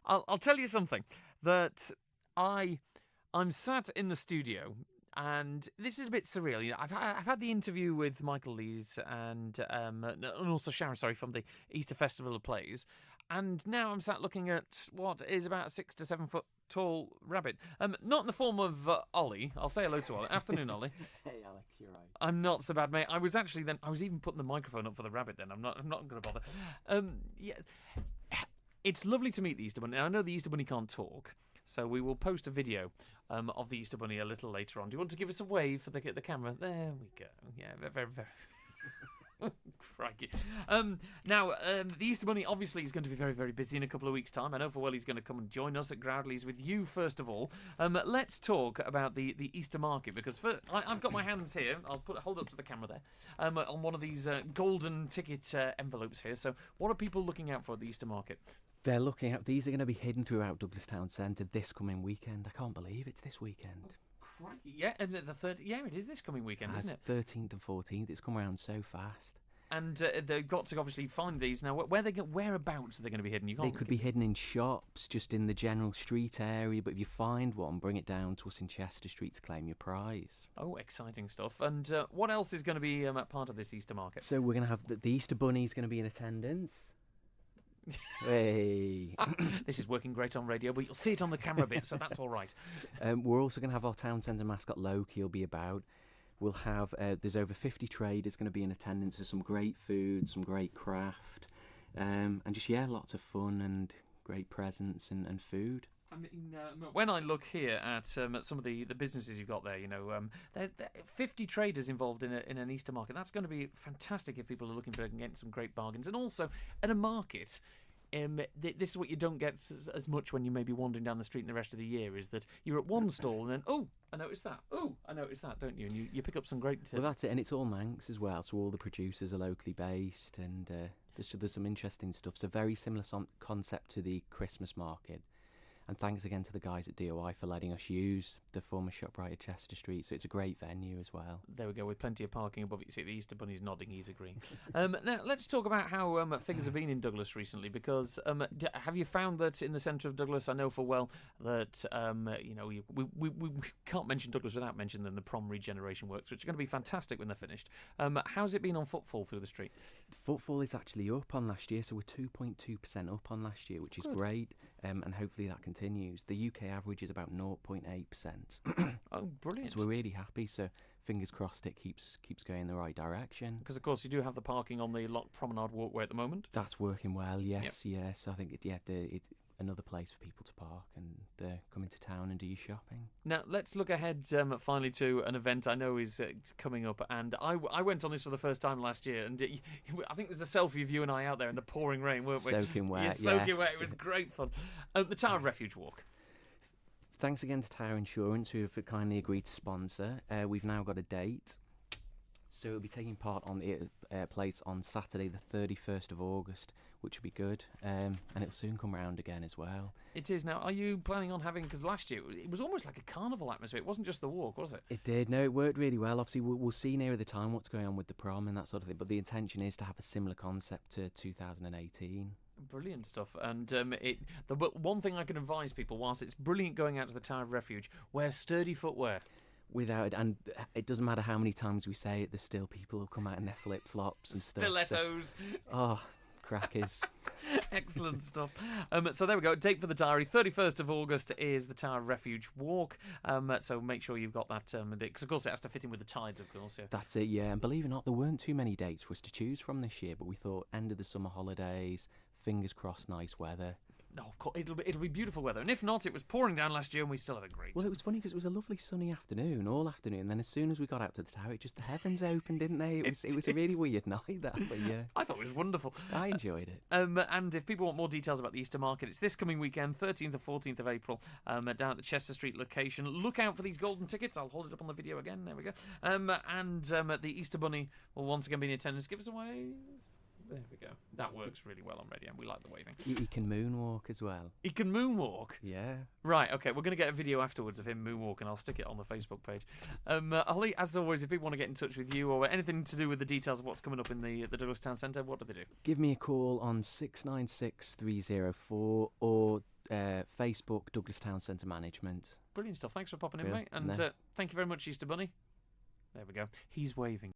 I'll tell you something that I'm sat in the studio. And this is a bit surreal. I've had the interview with Michael Lees and also Sharon, from the Easter Festival of Plays, and now I'm sat looking at what is about a 6 to 7 foot tall rabbit. Not in the form of Olly. I'll say hello to Olly. Afternoon, Olly. Hey, Alex, you're right. I'm not so bad, mate. I was even putting the microphone up for the rabbit. Then I'm not going to bother. Yeah, it's lovely to meet the Easter Bunny. I know the Easter Bunny can't talk. So we will post a video of the Easter Bunny a little later on. Do you want to give us a wave for the camera? There we go. Yeah, very, very. Crikey. Now, the Easter Bunny obviously is going to be very, very busy in a couple of weeks' time. I know for well he's going to come and join us at Groudley's with you first of all. Let's talk about the Easter market because I've got my hands here. I'll hold up to the camera there on one of these golden ticket envelopes here. So, what are people looking out for at the Easter market? They're looking at these are going to be hidden throughout Douglas Town Centre this coming weekend. I can't believe it's this weekend. Crikey. Yeah, and the third. Yeah, it is this coming weekend, isn't it? 13th and 14th. It's come around so fast. And they've got to obviously find these now. Whereabouts are they going to be hidden? They could be hidden in shops, just in the general street area. But if you find one, bring it down to us in Chester Street to claim your prize. Oh, exciting stuff! And what else is going to be part of this Easter market? So we're going to have the Easter Bunny is going to be in attendance. Hey. This is working great on radio, but you'll see it on the camera bit, so that's all right. We're also going to have our town centre mascot Loki. He'll be about. We'll have there's over 50 traders going to be in attendance. There's some great food, some great craft, and just lots of fun and great presents and food. I mean, when I look here at some of the businesses you've got there, there 50 traders involved in an Easter market. That's going to be fantastic if people are looking for getting some great bargains. And also, at a market, this is what you don't get as much when you may be wandering down the street in the rest of the year, is that you're at one stall and then, oh, I noticed that. Oh, I noticed that, don't you? And you pick up some great... Well, that's it. And it's all Manx as well, so all the producers are locally based and there's some interesting stuff. It's a very similar concept to the Christmas market. And thanks again to the guys at DOI for letting us use the former ShopRite at Chester Street. So it's a great venue as well. There we go, with plenty of parking above it. You see the Easter Bunny's nodding, he's agreeing. Now, let's talk about how figures have been in Douglas recently, because have you found that in the centre of Douglas, I know for well that, we can't mention Douglas without mentioning the prom regeneration works, which are going to be fantastic when they're finished. How's it been on footfall through the street? Footfall is actually up on last year, so we're 2.2% up on last year, which is great, and hopefully that continues. The UK average is about 0.8%. Oh, brilliant. So we're really happy, so fingers crossed it keeps going in the right direction. Because, of course, you do have the parking on the Lock Promenade walkway at the moment. That's working well, yes, yes. So I think it's another place for people to park and come into town and do your shopping. Now, let's look ahead finally to an event I know is coming up, and I went on this for the first time last year, and I think there's a selfie of you and I out there in the pouring rain, weren't we? Soaking wet, yes. Soaking wet, it was great fun. The Tower of Refuge walk. Thanks again to Tower Insurance, who have kindly agreed to sponsor. We've now got a date. So it'll be taking part on the place on Saturday, the 31st of August, which will be good. And it'll soon come round again as well. It is. Now, are you planning on having, because last year it was almost like a carnival atmosphere. It wasn't just the walk, was it? It did. No, it worked really well. Obviously, we'll see nearer the time what's going on with the prom and that sort of thing. But the intention is to have a similar concept to 2018. Brilliant stuff. And the one thing I can advise people, whilst it's brilliant going out to the Tower of Refuge, wear sturdy footwear. Without, and it doesn't matter how many times we say it, there's still people who come out in their flip-flops and stuff. Stilettos. Oh, crackers. Excellent stuff. So there we go. Date for the diary. 31st of August is the Tower of Refuge walk. So make sure you've got that. Because, of course, it has to fit in with the tides, of course. Yeah. That's it, yeah. And believe it or not, there weren't too many dates for us to choose from this year. But we thought end of the summer holidays, fingers crossed, nice weather. No, it'll be beautiful weather. And if not, it was pouring down last year and we still had a great Well, it was funny because it was a lovely sunny afternoon, all afternoon. And then as soon as we got out to the tower, the heavens opened, didn't they? It was a really weird night, that. But yeah. I thought it was wonderful. I enjoyed it. And if people want more details about the Easter market, it's this coming weekend, 13th and 14th of April, down at the Chester Street location. Look out for these golden tickets. I'll hold it up on the video again. There we go. The Easter Bunny will once again be in attendance. Give us a wave. There we go. That works really well on radio, and we like the waving. He can moonwalk as well. He can moonwalk? Yeah. Right, okay, we're going to get a video afterwards of him moonwalking. I'll stick it on the Facebook page. Olly, as always, if people want to get in touch with you or anything to do with the details of what's coming up in the Douglas Town Centre, what do they do? Give me a call on 696 304 or Facebook, Douglas Town Centre Management. Brilliant stuff. Thanks for popping in, Real? mate. And No. thank you very much, Easter Bunny. There we go. He's waving.